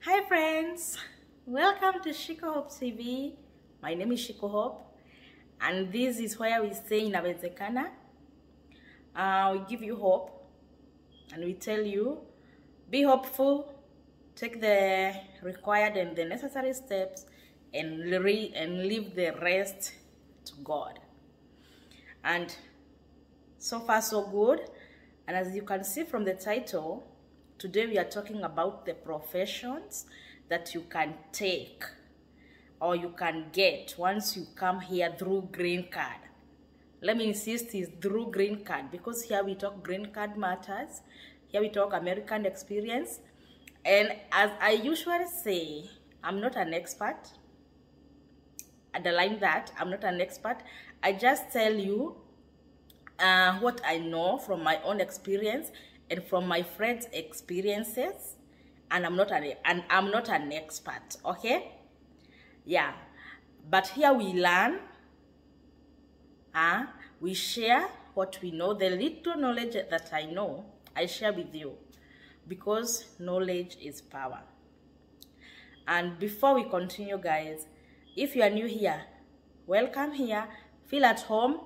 Hi friends, welcome to Shiko Hope TV. My name is Shiko Hope, and this is where we say inawezekana. We give you hope, and we tell you, be hopeful, take the required and the necessary steps, and leave the rest to God. And so far so good. And as you can see from the title, today we are talking about the professions that you can take or you can get once you come here through green card. Let me insist, is through green card, because here we talk green card matters. Here we talk American experience. And as I usually say, I'm not an expert. Underline that, I'm not an expert. I just tell you what I know from my own experience and from my friends' experiences, and I'm not an expert, okay? Yeah, but here we learn, we share what we know. The little knowledge that I know, I share with you, because knowledge is power. And before we continue, guys, if you are new here, welcome here. Feel at home.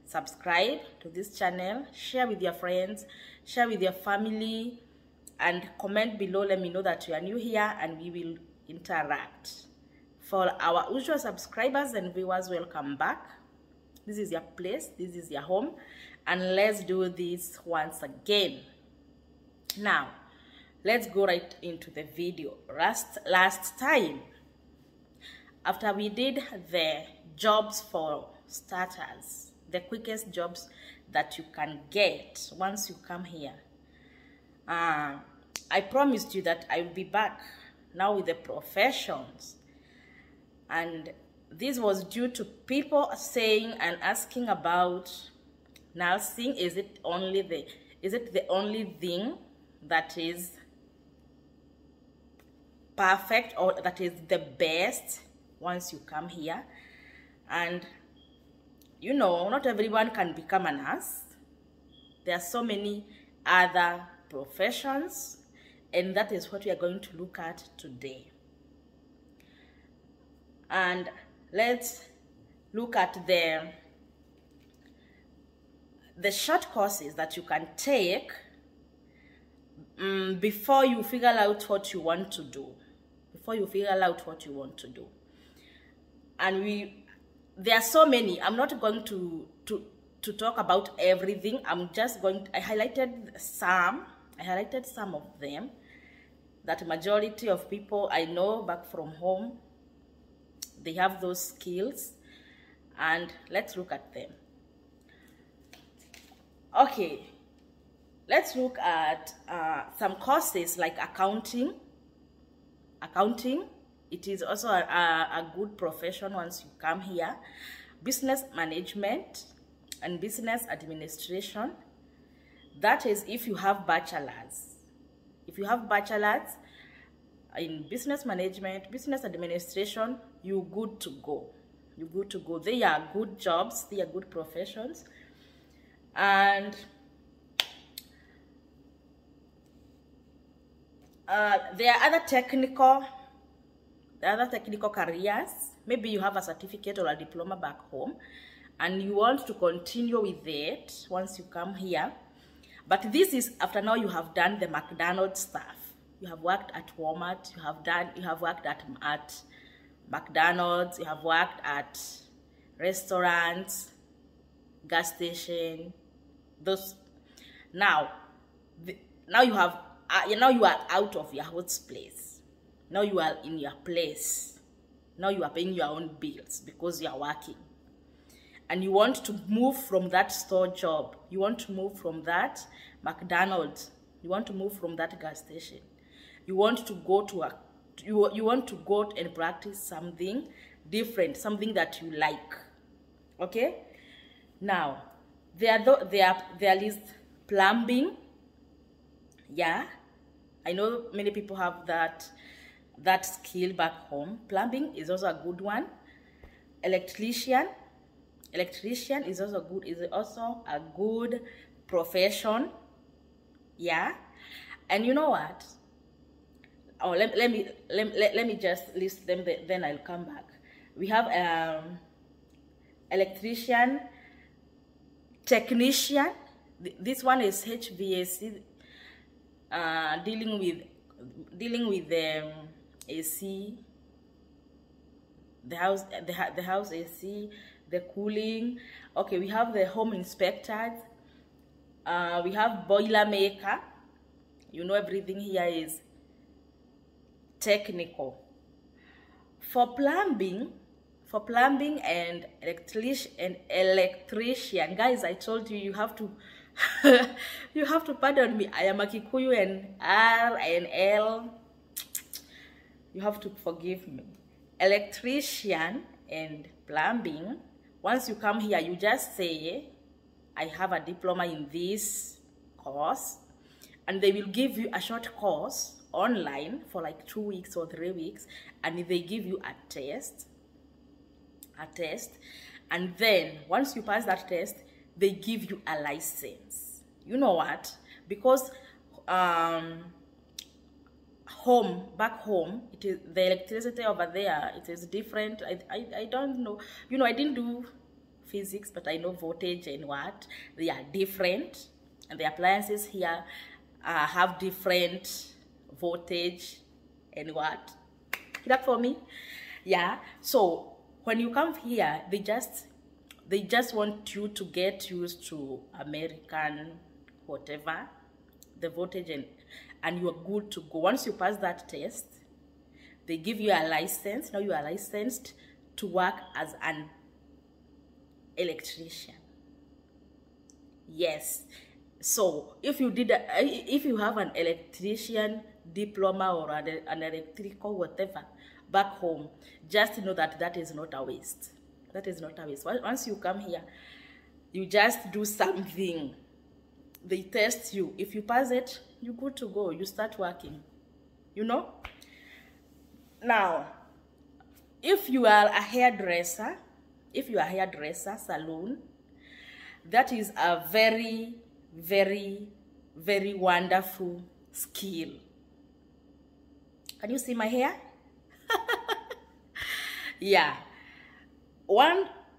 Subscribe to this channel, share with your friends, share with your family, and comment below. Let me know that you are new here, and we will interact. For our usual subscribers and viewers, welcome back. This is your place, this is your home, and let's do this once again. Now, let's go right into the video. Last time, after we did the jobs for starters, the quickest jobs that you can get once you come here, I promised you that I will be back now with the professions, and this was due to people saying and asking about nursing. Is it the only thing that is perfect, or that is the best once you come here? And you know, not everyone can become a nurse. There are so many other professions, and that is what we are going to look at today. And let's look at the short courses that you can take before you figure out what you want to do. And there are so many. I'm not going to talk about everything. I highlighted some of them, that majority of people I know back from home, they have those skills, and let's look at them. Okay, let's look at some courses like accounting. It is also a good profession once you come here. Business management and business administration. That is if you have bachelors. If you have bachelors in business management, business administration, you're good to go. They are good jobs. They are good professions. And there are other technical careers. Maybe you have a certificate or a diploma back home and you want to continue with it once you come here. But this is after now you have done the McDonald's stuff. You have worked at Walmart, you have worked at McDonald's, you have worked at restaurants, gas station, those. Now you are out of your host place. Now you are in your place. Now you are paying your own bills because you are working. And you want to move from that store job. You want to move from that McDonald's. You want to move from that gas station. You want to go you want to go and practice something different, something that you like. Okay? Now, there is plumbing. Yeah. I know many people have that skill back home. Plumbing is also a good one. Electrician is also a good profession. Yeah. And you know what? Oh, let me just list them, then I'll come back. We have electrician, technician. This one is HVAC, dealing with AC, the house AC, the cooling. Okay, we have the home inspectors. We have boiler maker. You know, everything here is technical. For plumbing and electrician, guys, I told you, you have to you have to pardon me. I am a Kikuyu, and R and L, you have to forgive me. Electrician and plumbing, once you come here, you just say, I have a diploma in this course, and they will give you a short course online for like 2 weeks or 3 weeks, and they give you a test, and then once you pass that test, they give you a license. You know what? Because back home, it is the electricity over there, it is different. I don't know, you know, I didn't do physics, but I know voltage and what they are different, and the appliances here have different voltage and what. Get up for me. Yeah, so when you come here, they just want you to get used to American whatever, the voltage, and you are good to go. Once you pass that test, they give you a license. Now you are licensed to work as an electrician. Yes. So if you have an electrician diploma or an electrical whatever back home, just know that that is not a waste. That is not a waste. Once you come here, you just do something. They test you. If you pass it, you're good to go. You start working. You know? Now, if you are a hairdresser, salon, that is a very, very, very wonderful skill. Can you see my hair? Yeah.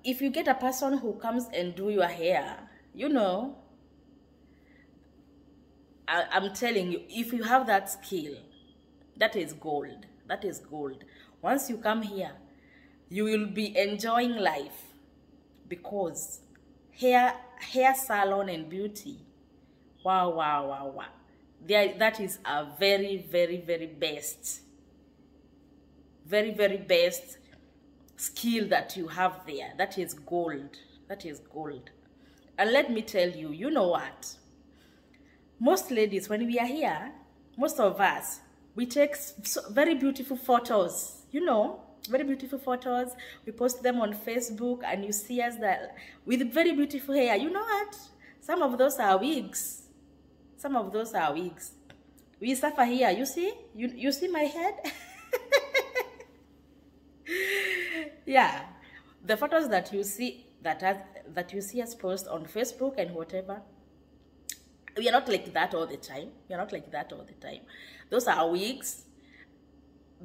If you get a person who comes and do your hair, you know, I'm telling you, if you have that skill, that is gold. That is gold. Once you come here, you will be enjoying life, because hair salon and beauty, wow. That is a very, very, very best, very, very best skill that you have there. That is gold. That is gold. And let me tell you, you know what? Most ladies, when we are here, most of us, we take very beautiful photos, you know, very beautiful photos. We post them on Facebook, and you see us with very beautiful hair. You know what? Some of those are wigs. Some of those are wigs. We suffer here. You see? You see my head? Yeah. The photos that you see that you see us post on Facebook and whatever, we are not like that all the time. We are not like that all the time. Those are wigs,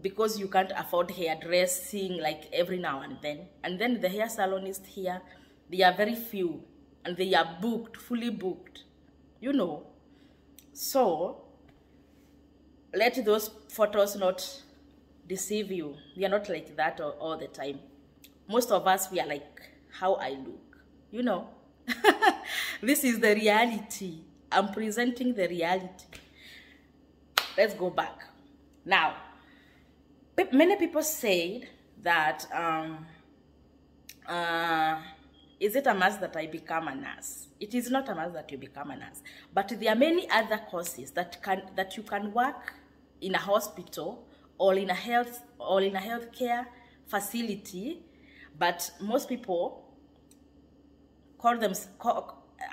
because you can't afford hairdressing like every now and then. And then the hair salonists here, they are very few, and they are booked, fully booked, you know. So let those photos not deceive you. We are not like that all the time. Most of us, we are like how I look, you know. This is the reality. I'm presenting the reality. Let's go back. Now, many people said that, is it a must that I become a nurse? It is not a must that you become a nurse, but there are many other courses that you can work in a hospital or in a healthcare facility. But most people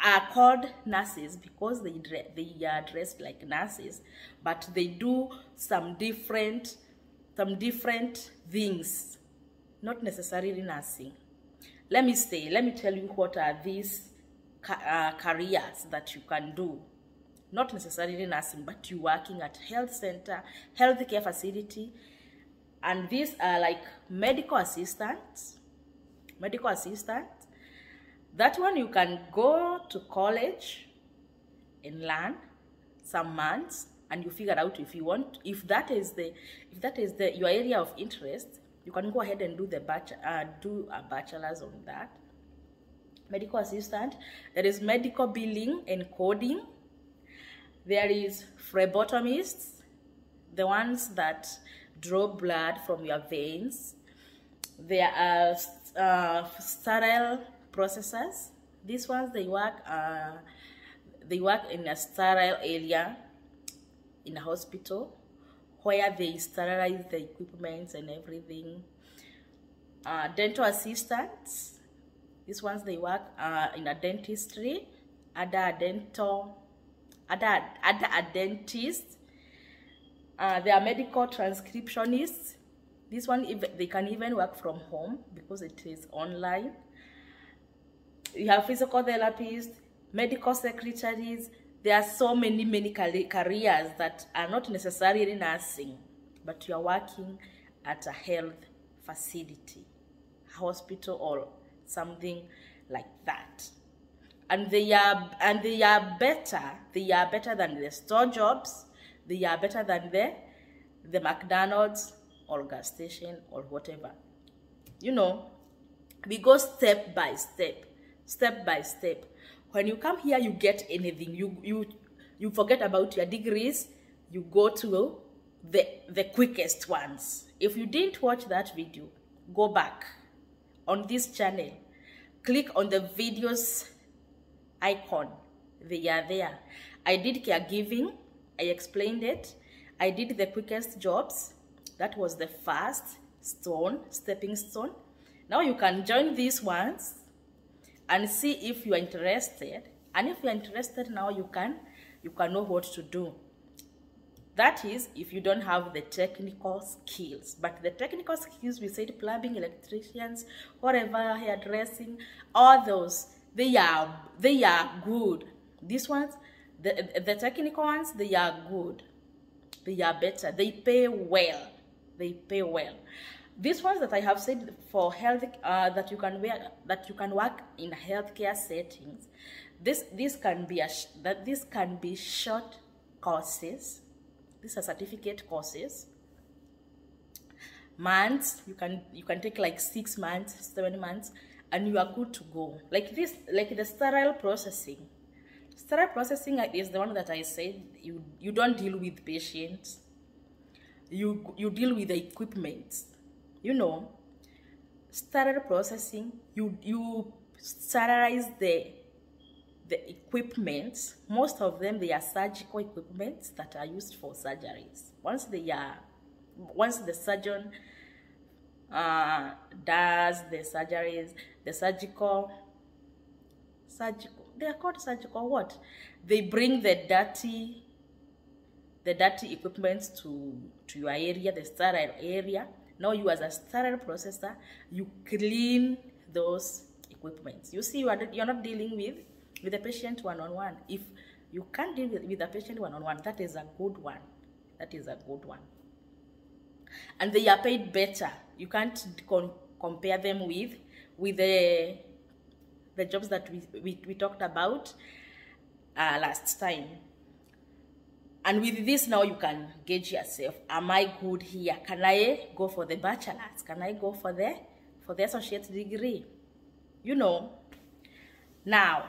are called nurses because they are dressed like nurses, but they do some different things, not necessarily nursing. Let me tell you what are these careers that you can do. not necessarily nursing, but you working at health center, healthcare facility. And these are like medical assistants. That one you can go to college and learn some months, and you figure out if you want, if that is your area of interest, you can go ahead and do do a bachelor's on that. Medical assistant. There is medical billing and coding. There is phlebotomists, the ones that draw blood from your veins. There are sterile processors. These ones, they work in a sterile area in a hospital where they sterilize the equipment and everything. Dental assistants. These ones, they work in a dentistry, a dentist. They are medical transcriptionists. This one, they can even work from home because it is online. You have physical therapists, medical secretaries. There are so many careers that are not necessarily nursing, but you are working at a health facility, hospital, or something like that. And they are better. They are better than the store jobs. They are better than the McDonald's or gas station or whatever. You know, we go step by step. When you come here, you get anything. You forget about your degrees. You go to the quickest ones. If you didn't watch that video, go back on this channel. Click on the videos icon. They are there. I did caregiving. I explained it. I did the quickest jobs. That was the first stepping stone. Now you can join these ones and see if you are interested. And if you are interested, now you can know what to do. That is, if you don't have the technical skills. But the technical skills, we said plumbing, electricians, whatever, hairdressing, all those, they are good. These ones, the technical ones, they are good. They are better. They pay well. These ones that I have said for health, that you can work in healthcare settings. This can be short courses. These are certificate courses. Months, you can take like 6 months, 7 months, and you are good to go. Like this, like the sterile processing. Sterile processing is the one that I said you don't deal with patients. You deal with the equipment. You know, sterile processing, you sterilize the equipment. Most of them, they are surgical equipment that are used for surgeries. Once the surgeon does the surgeries, the surgical, they are called surgical what? They bring the dirty equipment to your area, the sterile area. Now you, as a sterile processor, you clean those equipments. You see, you're not dealing with the patient one-on-one. If you can't deal with the patient one-on-one, that is a good one. And they are paid better. You can't compare them with the jobs that we talked about last time. And with this, now you can gauge yourself. Am I good here? Can I go for the bachelor's? Can I go for the associate degree? You know. Now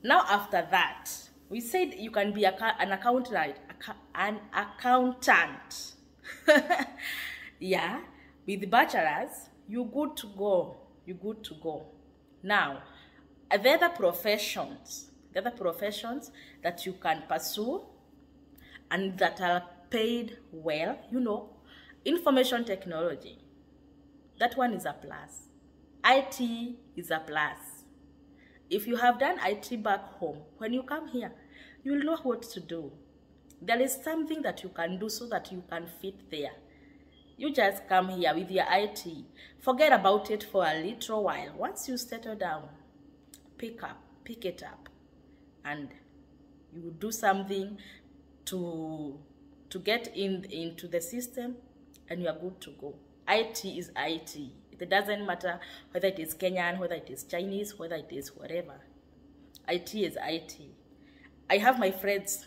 after that, we said you can be an accountant. Yeah, with the bachelor's, you're good to go. Now, the other professions that you can pursue and that are paid well, you know, information technology. That one is a plus. IT is a plus. If you have done IT back home, when you come here, you will know what to do. There is something that you can do so that you can fit there. You just come here with your IT. Forget about it for a little while. Once you settle down, pick it up, and You do something to get into the system, and you are good to go. IT is IT. It doesn't matter whether it is Kenyan, whether it is Chinese, whether it is whatever. IT is IT. I have my friends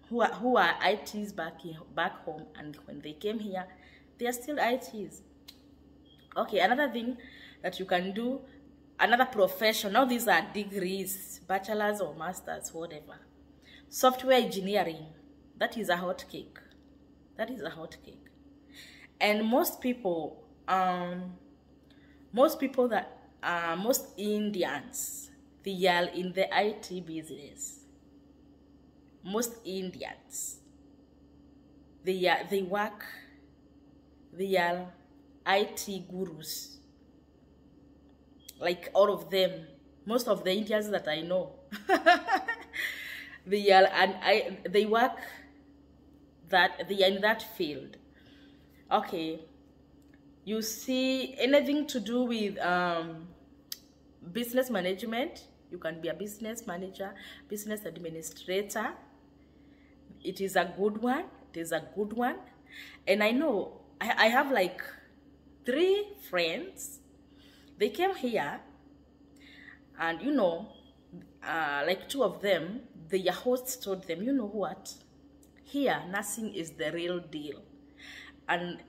who are ITs back home, and when they came here, they are still ITs. Okay, another thing that you can do, another profession. Now these are degrees, bachelor's or master's, whatever. Software engineering, that is a hot cake. That is a hot cake. And most Indians, they are in the IT business. Most Indians, they are IT gurus. Like all of them, most of the Indians that I know, they are they are in that field. Okay, you see, anything to do with business management, you can be a business manager, business administrator. It is a good one. It is a good one. And I know I have like 3 friends. They came here, and you know, like 2 of them, the hosts told them, you know what, here nursing is the real deal. And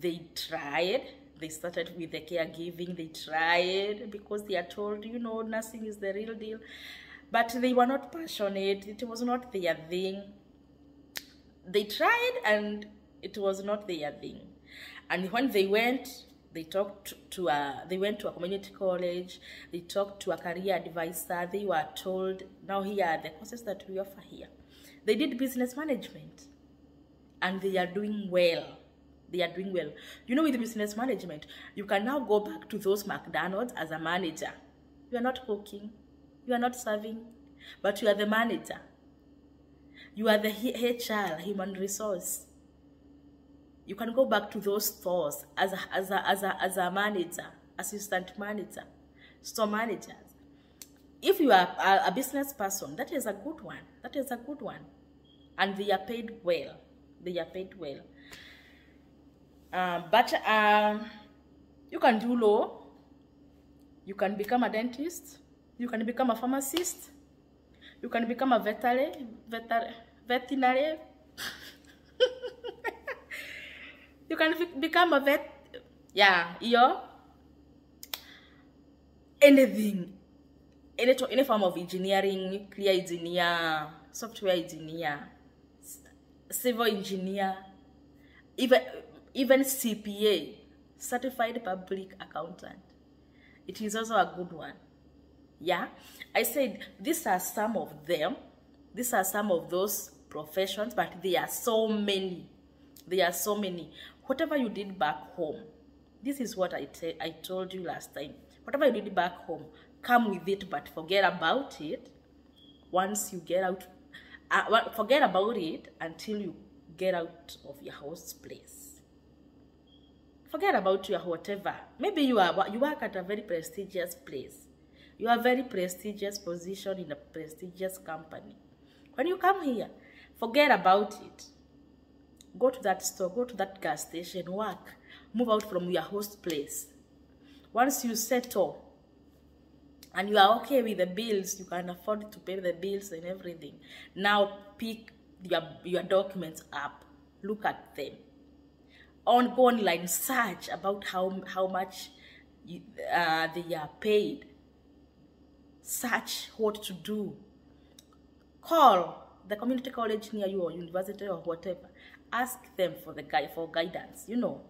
they tried. They started with the caregiving. They tried because they are told, you know, nursing is the real deal. But they were not passionate. It was not their thing. They tried, and it was not their thing. And when they went, they talked they went to a community college. They talked to a career advisor. They were told, now here are the courses that we offer here. They did business management, and they are doing well. They are doing well. You know, with business management, you can now go back to those McDonald's as a manager. You are not cooking. You are not serving, but you are the manager. You are the HR, human resource. You can go back to those stores as a manager, assistant manager, store managers. If you are a business person, that is a good one. That is a good one. And they are paid well. They are paid well. But you can do law. You can become a dentist. You can become a pharmacist. You can become a veterinary. You can become a vet. Yeah, anything. Any form of engineering, nuclear engineer, software engineer, civil engineer, even CPA, certified public accountant. It is also a good one. Yeah, I said these are some of them. These are some of those professions, but there are so many. There are so many. Whatever you did back home, this is what I told you last time. Whatever you did back home, come with it, but forget about it. Once you get out, forget about it until you get out of your host place. Forget about your whatever. Maybe you work at a very prestigious place. You are a very prestigious position in a prestigious company. When you come here, forget about it. Go to that store, go to that gas station, work. Move out from your host place. Once you settle and you are okay with the bills, you can afford to pay the bills and everything. Now pick your documents up. Look at them. Go online, search about how much they are paid. Search what to do. Call the community college near you or university or whatever. Ask them for guidance, you know.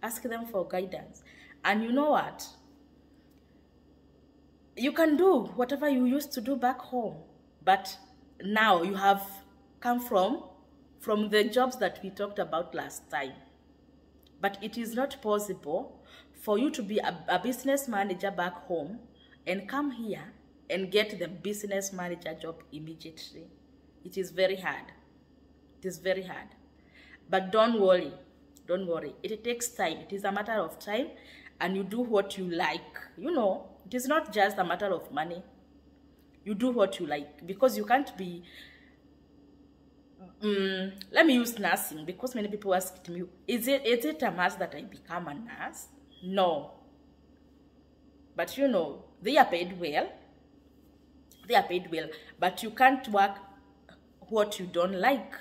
Ask them for guidance. And you know what? You can do whatever you used to do back home. But now you have come from the jobs that we talked about last time. But it is not possible for you to be a business manager back home and come here and get the business manager job immediately. It is very hard. It is very hard. But don't worry. Don't worry. It takes time. It is a matter of time, and you do what you like. You know, it is not just a matter of money. You do what you like, because you can't be let me use nursing, because many people asked me, is it a must that I become a nurse? No. But you know, they are paid well. They are paid well, but you can't work what you don't like.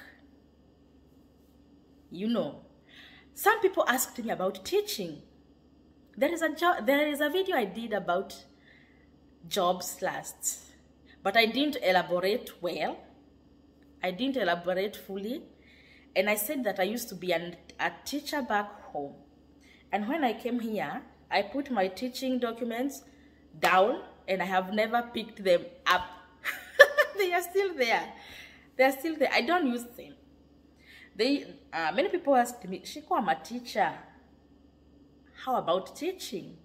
You know, some people asked me about teaching. There is a video I did about jobs last, but I didn't elaborate well. I didn't elaborate fully, and I said that I used to be a teacher back home, and when I came here, I put my teaching documents down, and I have never picked them up. They are still there. They are still there. I don't use them. Many people asked me, Shiko, I'm a teacher. How about teaching?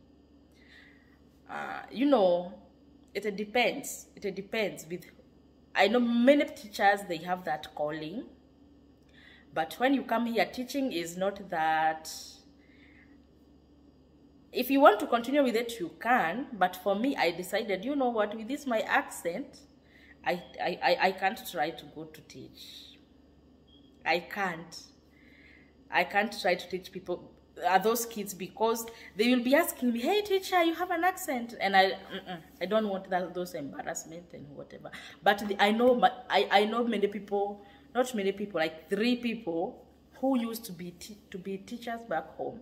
You know, it depends. It depends. I know many teachers, they have that calling. But when you come here, teaching is not that. If you want to continue with it, you can. But for me, I decided, you know what, with this my accent, I can't try to go to teach. I can't try to teach people, those kids, because they will be asking me, hey teacher, you have an accent, and I don't want those embarrassment and whatever. But I know many people, not many people, like 3 people who used to be teachers back home,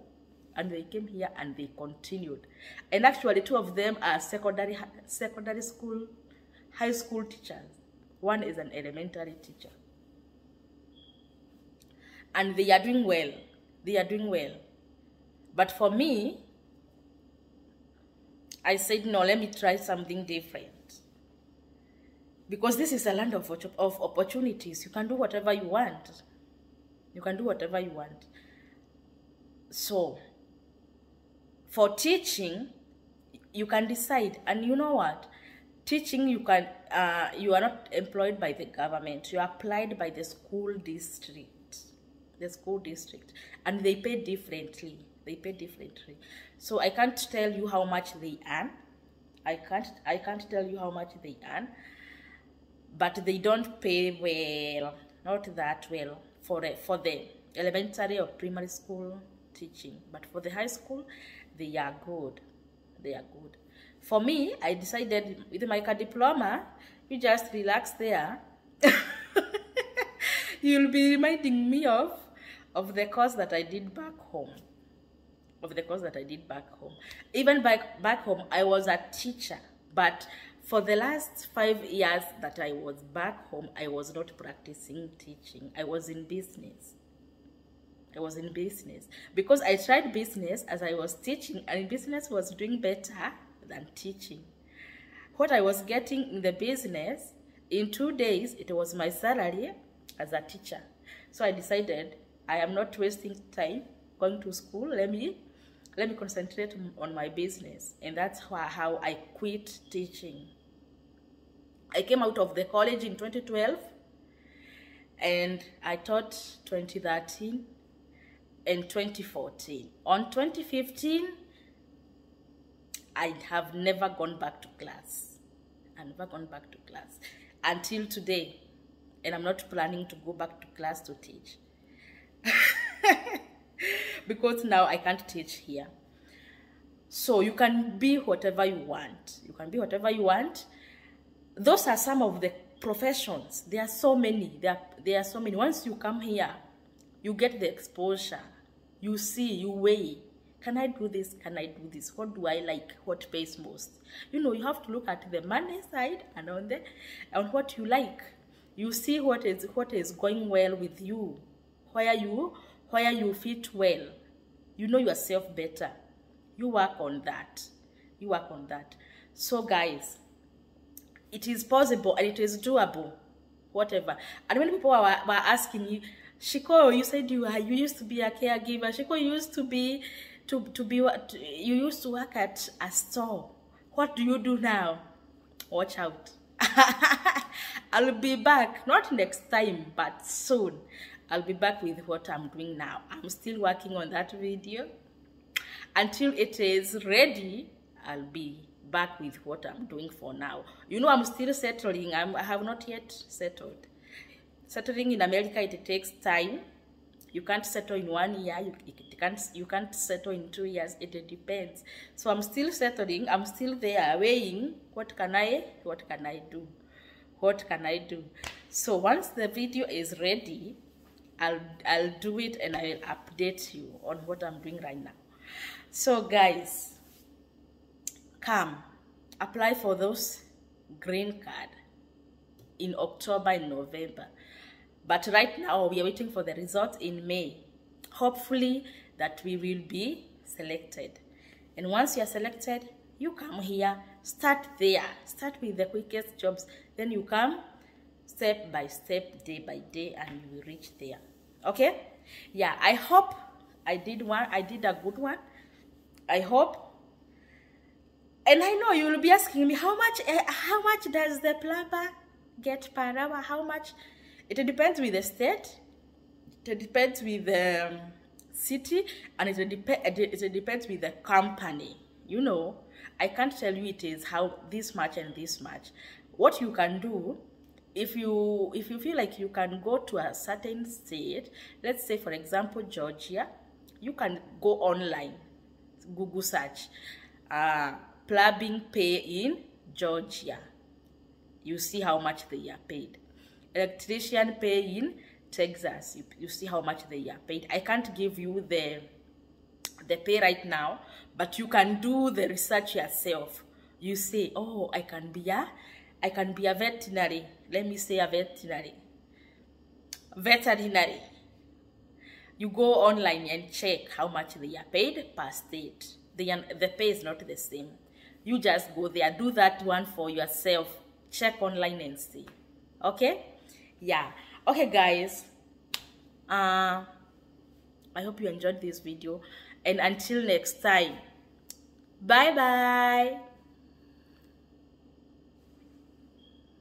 and they came here and they continued. And actually 2 of them are secondary school, high school teachers. One is an elementary teacher. And they are doing well. They are doing well. But for me, I said, no, let me try something different. Because this is a land of opportunities. You can do whatever you want. You can do whatever you want. So, for teaching, you can decide. And you know what? Teaching, you are not employed by the government. You are applied by the school district. The school district. And they pay differently. They pay differently. So I can't tell you how much they earn. I can't tell you how much they earn. But they don't pay well. Not that well for the elementary or primary school teaching. But for the high school, they are good. They are good. For me, I decided with my diploma, you just relax there. You'll be reminding me of the course that I did back home. Even back home, I was a teacher. But for the last 5 years that I was back home, I was not practicing teaching. I was in business. Because I tried business as I was teaching, and business was doing better than teaching. What I was getting in the business, in 2 days, it was my salary as a teacher. So I decided I am not wasting time going to school. Let me concentrate on my business. And that's how I quit teaching. I came out of the college in 2012, and I taught 2013 and 2014. On 2015, I have never gone back to class. Until today. And I'm not planning to go back to class to teach. Because now I can't teach here. So you can be whatever you want. Those are some of the professions. There are so many. There are so many. Once you come here, you get the exposure. You see, you weigh. Can I do this? Can I do this? What do I like? What pays most? You know, you have to look at the money side and on what you like. You see what is going well with you, where you fit well. You know yourself better. You work on that. So guys, it is possible and it is doable. Whatever. And when people were asking you, Shiko, you said you used to be a caregiver. Shiko, you used you used to work at a store. What do you do now? Watch out. I'll be back, not next time, but soon. I'll be back with what I'm doing now. I'm still working on that video. Until it is ready, I'll be back with what I'm doing for now. You know, I'm still settling. I have not yet settled. Settling in America, it takes time. You can't settle in 1 year. You can't settle in 2 years. It depends. So I'm still settling. I'm still there weighing what can I do? What can I do? So once the video is ready, I'll do it and I'll update you on what I'm doing right now. So guys, come apply for those green card in October and November. But right now we are waiting for the results in May. Hopefully that we will be selected. And once you are selected, you come here, start there. Start with the quickest jobs. Then you come step by step, day by day, and you will reach there. Okay? Yeah, I hope I did a good one. I hope. And I know you will be asking me, how much does the plumber get per hour? How much? It depends with the state. It depends with the city, and it depends with the company. You know, I can't tell you it is how this much and this much. What you can do, if you feel like you can go to a certain state, let's say for example Georgia, you can go online, Google search, plumbing pay in Georgia. You see how much they are paid. Electrician pay in Texas. You see how much they are paid. I can't give you the pay right now, but you can do the research yourself. You say, oh, I can be a veterinary. Let me say a veterinary. You go online and check how much they are paid per state. The pay is not the same. You just go there, do that one for yourself. Check online and see. Okay? Yeah. Okay, guys. I hope you enjoyed this video. And until next time, bye-bye.